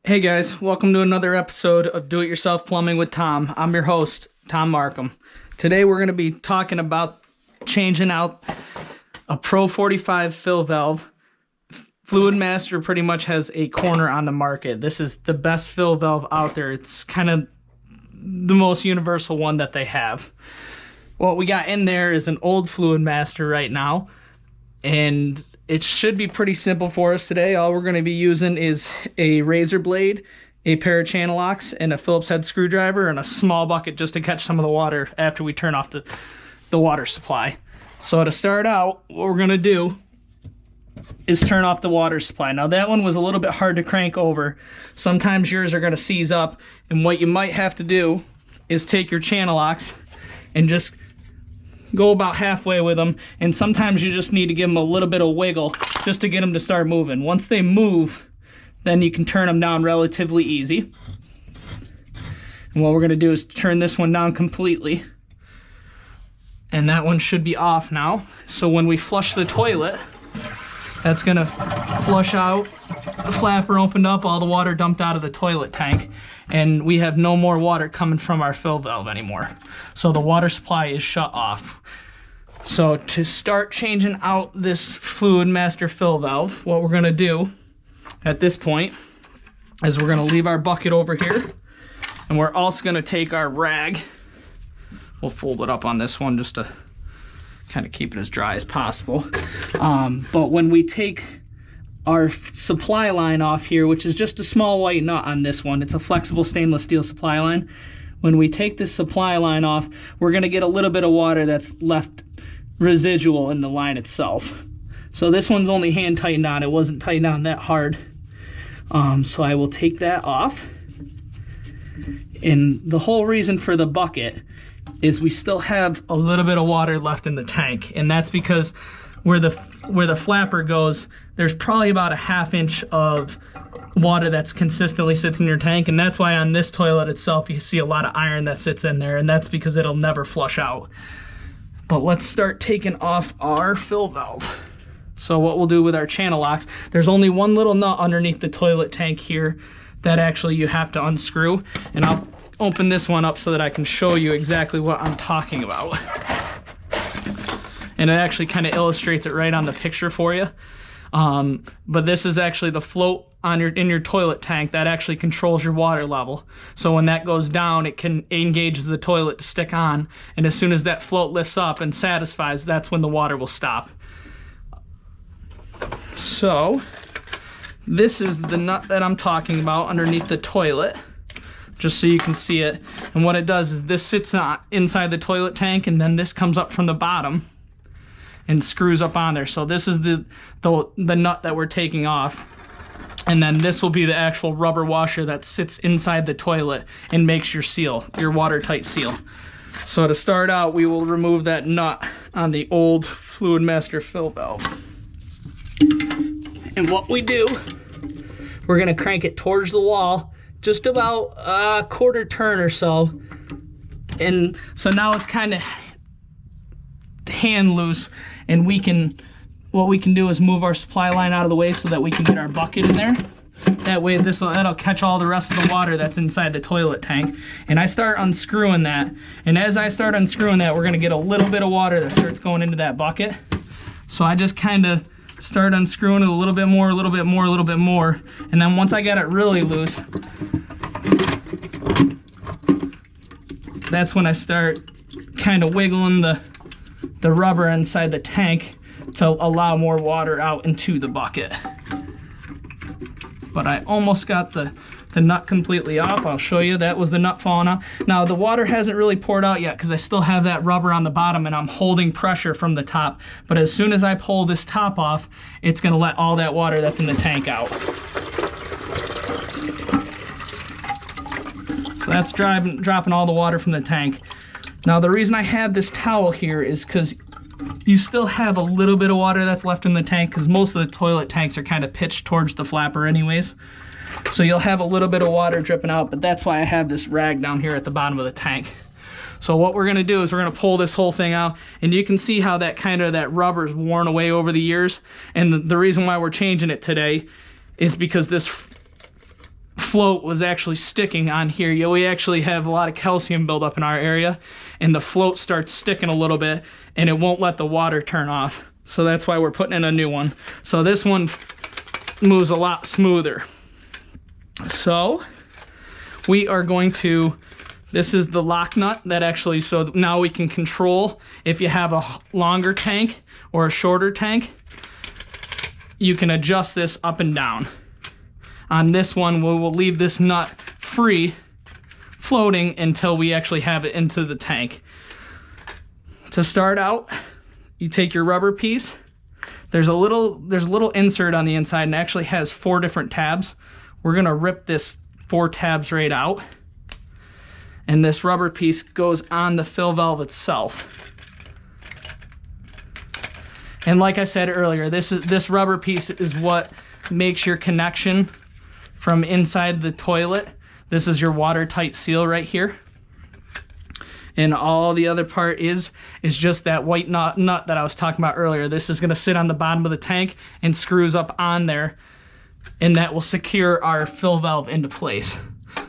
Hey guys, welcome to another episode of Do It Yourself Plumbing with Tom. I'm your host, Tom Markham. Today we're going to be talking about changing out a Pro 45 fill valve. Fluidmaster pretty much has a corner on the market. This is the best fill valve out there. It's kind of the most universal one that they have. What we got in there is an old Fluidmaster right now, and it should be pretty simple for us today. All we're going to be using is a razor blade, a pair of channel locks, and a Phillips head screwdriver, and a small bucket just to catch some of the water after we turn off the water supply. So to start out, what we're going to do is turn off the water supply. Now that one was a little bit hard to crank over. Sometimes yours are going to seize up, and what you might have to do is take your channel locks and just go about halfway with them, and sometimes you just need to give them a little bit of wiggle just to get them to start moving. Once they move, then you can turn them down relatively easy. And what we're going to do is turn this one down completely, and that one should be off now. So when we flush the toilet, that's going to flush out, the flapper opened up, all the water dumped out of the toilet tank, and we have no more water coming from our fill valve anymore. So the water supply is shut off. So to start changing out this Fluidmaster fill valve, what we're going to do at this point is we're going to leave our bucket over here, and we're also going to take our rag. We'll fold it up on this one just to kind of keep it as dry as possible. But when we take our supply line off here, which is just a small white nut on this one, it's a flexible stainless steel supply line. When we take this supply line off, we're going to get a little bit of water that's left residual in the line itself. So this one's only hand tightened on. It wasn't tightened on that hard. So I will take that off. And the whole reason for the bucket is we still have a little bit of water left in the tank, and that's because where the flapper goes, there's probably about a ½ inch of water that's consistently sits in your tank, and that's why on this toilet itself you see a lot of iron that sits in there, and that's because it'll never flush out. But let's start taking off our fill valve. So what we'll do with our channel locks, there's only one little nut underneath the toilet tank here that actually you have to unscrew, and I'll open this one up so that I can show you exactly what I'm talking about. And it actually kind of illustrates it right on the picture for you. But this is actually the float on in your toilet tank that actually controls your water level. So when that goes down, it engages the toilet to stick on, and as soon as that float lifts up and satisfies, that's when the water will stop. So this is the nut that I'm talking about underneath the toilet, just so you can see it. And what it does is this sits inside the toilet tank, and then this comes up from the bottom and screws up on there. So this is the nut that we're taking off, and then this will be the actual rubber washer that sits inside the toilet and makes your seal, your watertight seal. So to start out, we will remove that nut on the old Fluidmaster fill valve. And what we do, we're gonna crank it towards the wall, just about a quarter turn or so. And so now it's kind of hand loose, and what we can do is move our supply line out of the way so that we can get our bucket in there. That way that'll catch all the rest of the water that's inside the toilet tank. And I start unscrewing that, and as I start unscrewing that, we're gonna get a little bit of water that starts going into that bucket. So I just kind of start unscrewing it a little bit more, a little bit more, a little bit more, and then once I got it really loose, that's when I start kind of wiggling the rubber inside the tank to allow more water out into the bucket. But I almost got the nut completely off. I'll show you. That was the nut falling out. Now the water hasn't really poured out yet because I still have that rubber on the bottom, and I'm holding pressure from the top. But as soon as I pull this top off, it's going to let all that water that's in the tank out. So that's dropping all the water from the tank. Now the reason I have this towel here is because you still have a little bit of water that's left in the tank, because most of the toilet tanks are kind of pitched towards the flapper anyways. So you'll have a little bit of water dripping out, but that's why I have this rag down here at the bottom of the tank. So what we're gonna do is we're gonna pull this whole thing out, and you can see how that rubber's worn away over the years. And the reason why we're changing it today is because this float was actually sticking on here. Yeah, we actually have a lot of calcium buildup in our area, and the float starts sticking a little bit, and it won't let the water turn off. So that's why we're putting in a new one. So this one moves a lot smoother. So we are going to, this is the lock nut that actually, so now we can control if you have a longer tank or a shorter tank, you can adjust this up and down. On this one, we will leave this nut free floating until we actually have it into the tank. To start out, you take your rubber piece. There's a little insert on the inside, and it actually has 4 different tabs. We're gonna rip this 4 tabs right out, and this rubber piece goes on the fill valve itself. And like I said earlier, this rubber piece is what makes your connection from inside the toilet. This is your watertight seal right here. And all the other part is just that white nut that I was talking about earlier. This is gonna sit on the bottom of the tank and screws up on there, and that will secure our fill valve into place.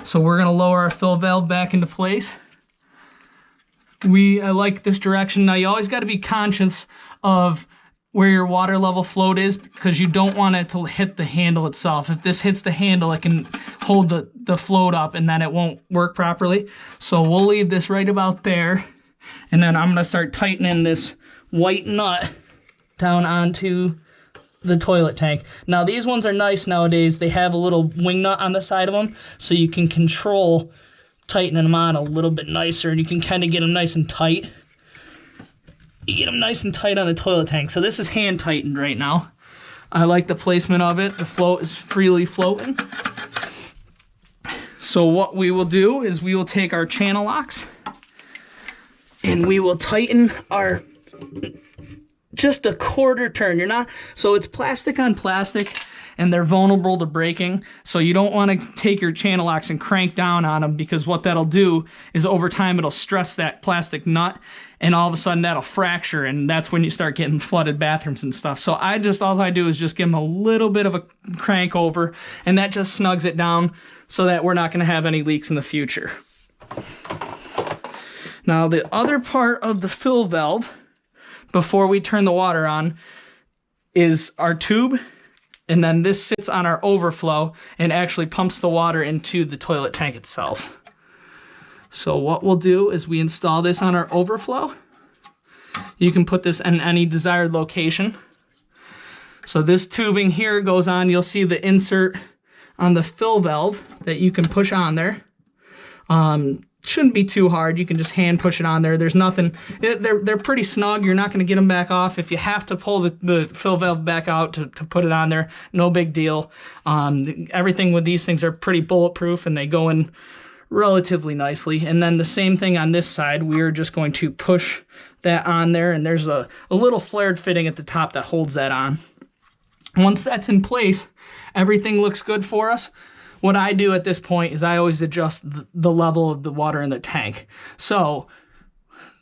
So we're gonna lower our fill valve back into place. I like this direction. Now you always gotta be conscious of where your water level float is, because you don't want it to hit the handle itself. If this hits the handle, it can hold the float up, and then it won't work properly. So we'll leave this right about there, and then I'm gonna start tightening this white nut down onto the toilet tank. Now these ones are nice nowadays. They have a little wing nut on the side of them, so you can control tightening them on a little bit nicer, and you can kind of get them nice and tight. You get them nice and tight on the toilet tank. So this is hand tightened right now. I like the placement of it. The float is freely floating. So what we will do is we will take our channel locks and we will tighten our, just a quarter turn. So it's plastic on plastic, and they're vulnerable to breaking. So you don't want to take your channel locks and crank down on them, because what that'll do is over time it'll stress that plastic nut, and all of a sudden that'll fracture, and that's when you start getting flooded bathrooms and stuff. So all I do is just give them a little bit of a crank over, and that just snugs it down so that we're not going to have any leaks in the future. Now the other part of the fill valve, before we turn the water on, is our tube. And then this sits on our overflow and actually pumps the water into the toilet tank itself. So what we'll do is we install this on our overflow. You can put this in any desired location. So this tubing here goes on. You'll see the insert on the fill valve that you can push on there. Shouldn't be too hard. You can just hand push it on there. There's nothing, they're pretty snug. You're not going to get them back off. If you have to pull the fill valve back out to put it on there, no big deal. Everything with these things are pretty bulletproof, and they go in relatively nicely. And then the same thing on this side, we're just going to push that on there, and there's a little flared fitting at the top that holds that on. Once that's in place, everything looks good for us. What I do at this point is I always adjust the level of the water in the tank. So,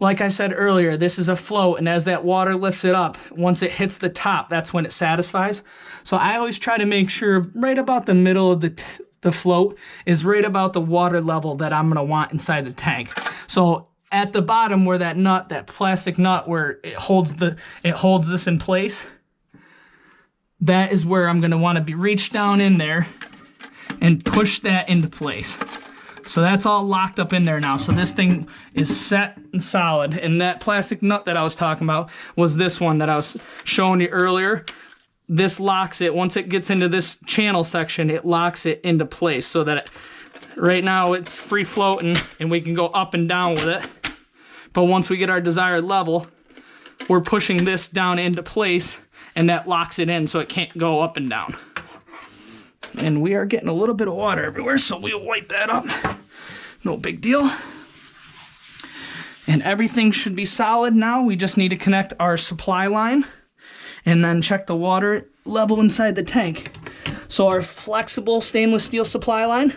like I said earlier, this is a float, and as that water lifts it up, once it hits the top, that's when it satisfies. So I always try to make sure right about the middle of the float is right about the water level that I'm gonna want inside the tank. So at the bottom where that plastic nut where it holds this in place, that is where I'm gonna wanna reach down in there and push that into place. So that's all locked up in there now. So this thing is set and solid. And that plastic nut that I was talking about was this one that I was showing you earlier. This locks it. Once it gets into this channel section, it locks it into place so that right now it's free floating and we can go up and down with it. But once we get our desired level, we're pushing this down into place, and that locks it in so it can't go up and down. And we are getting a little bit of water everywhere, so we'll wipe that up. No big deal. And everything should be solid now. We just need to connect our supply line and then check the water level inside the tank. So our flexible stainless steel supply line,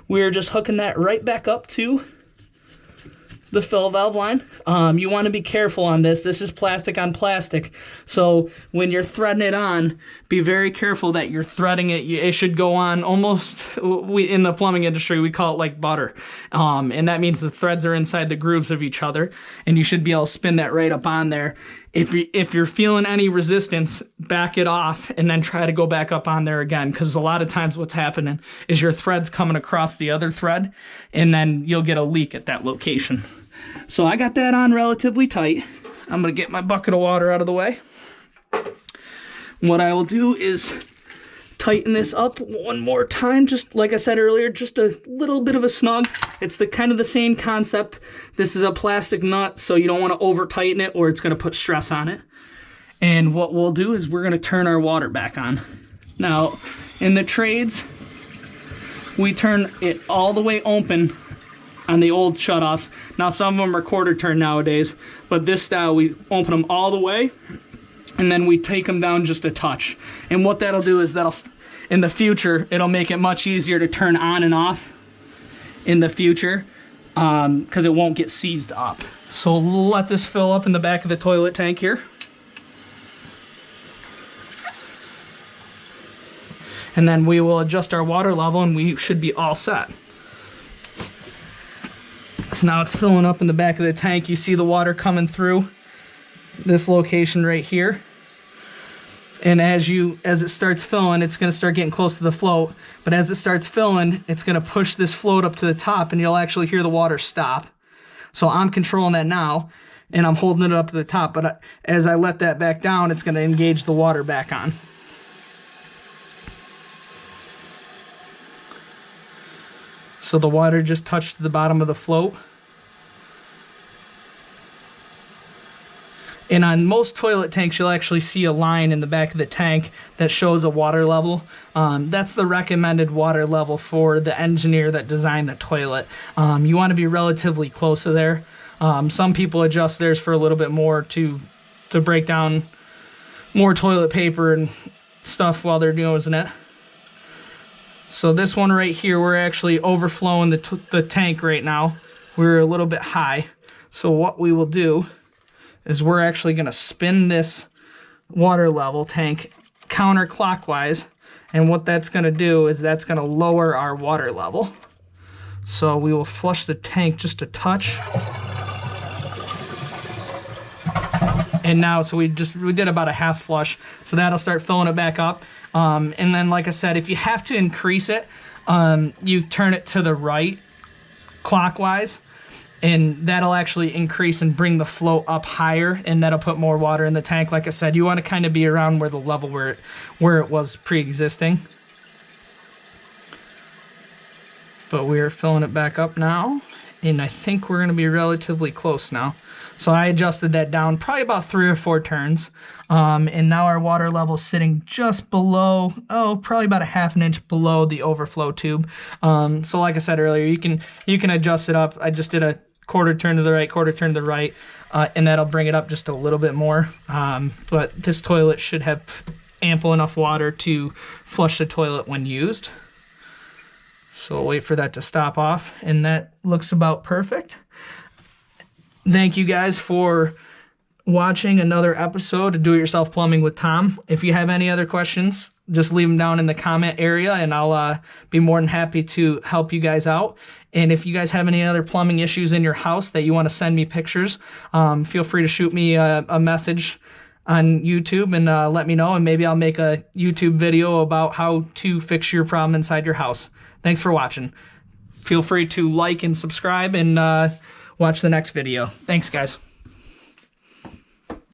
we're just hooking that right back up to the fill valve line. You want to be careful on this. This is plastic on plastic. So when you're threading it on, be very careful that you're threading it. It should go on almost, in the plumbing industry, we call it like butter. And that means the threads are inside the grooves of each other, and you should be able to spin that right up on there. If you're feeling any resistance, back it off and then try to go back up on there again, because a lot of times what's happening is your thread's coming across the other thread, and then you'll get a leak at that location. So I got that on relatively tight. I'm going to get my bucket of water out of the way. What I will do is tighten this up one more time, just like I said earlier, just a little bit of a snug. It's the kind of the same concept. This is a plastic nut, so you don't want to over tighten it or it's going to put stress on it. And what we'll do is we're going to turn our water back on. Now, in the trades, we turn it all the way open on the old shutoffs. Now, some of them are quarter turn nowadays, but this style, we open them all the way, and then we take them down just a touch. And what that'll do is in the future, it'll make it much easier to turn on and off in the future, because it won't get seized up. So we'll let this fill up in the back of the toilet tank here. And then we will adjust our water level and we should be all set. So now it's filling up in the back of the tank. You see the water coming through this location right here. And as it starts filling, it's going to start getting close to the float. But as it starts filling, it's going to push this float up to the top, and you'll actually hear the water stop. So I'm controlling that now, and I'm holding it up to the top. But as I let that back down, it's going to engage the water back on. So the water just touched the bottom of the float. And on most toilet tanks, you'll actually see a line in the back of the tank that shows a water level. That's the recommended water level for the engineer that designed the toilet. You want to be relatively close to there. Some people adjust theirs for a little bit more to break down more toilet paper and stuff while they're using it. So this one right here, we're actually overflowing the tank right now. We're a little bit high. So what we will do is we're actually going to spin this water level tank counterclockwise, and what that's going to do is that's going to lower our water level. So we will flush the tank just a touch. And now, so we did about a half flush, so that'll start filling it back up. And then, like I said, if you have to increase it, you turn it to the right clockwise, and that'll actually increase and bring the flow up higher, and that'll put more water in the tank. Like I said, you want to kind of be around where the level where it was pre-existing. But we're filling it back up now, and I think we're going to be relatively close now. So I adjusted that down probably about 3 or 4 turns, and now our water level is sitting just below, probably about a ½ inch below the overflow tube. So like I said earlier, you can adjust it up. I just did a quarter turn to the right, quarter turn to the right, and that'll bring it up just a little bit more. But this toilet should have ample enough water to flush the toilet when used. So we'll wait for that to stop off, and that looks about perfect. Thank you guys for watching another episode of Do It Yourself Plumbing with Tom. If you have any other questions, just leave them down in the comment area, and I'll be more than happy to help you guys out. And if you guys have any other plumbing issues in your house that you want to send me pictures, feel free to shoot me a message on YouTube and let me know, and maybe I'll make a YouTube video about how to fix your problem inside your house. Thanks for watching. Feel free to like and subscribe, and watch the next video. Thanks, guys.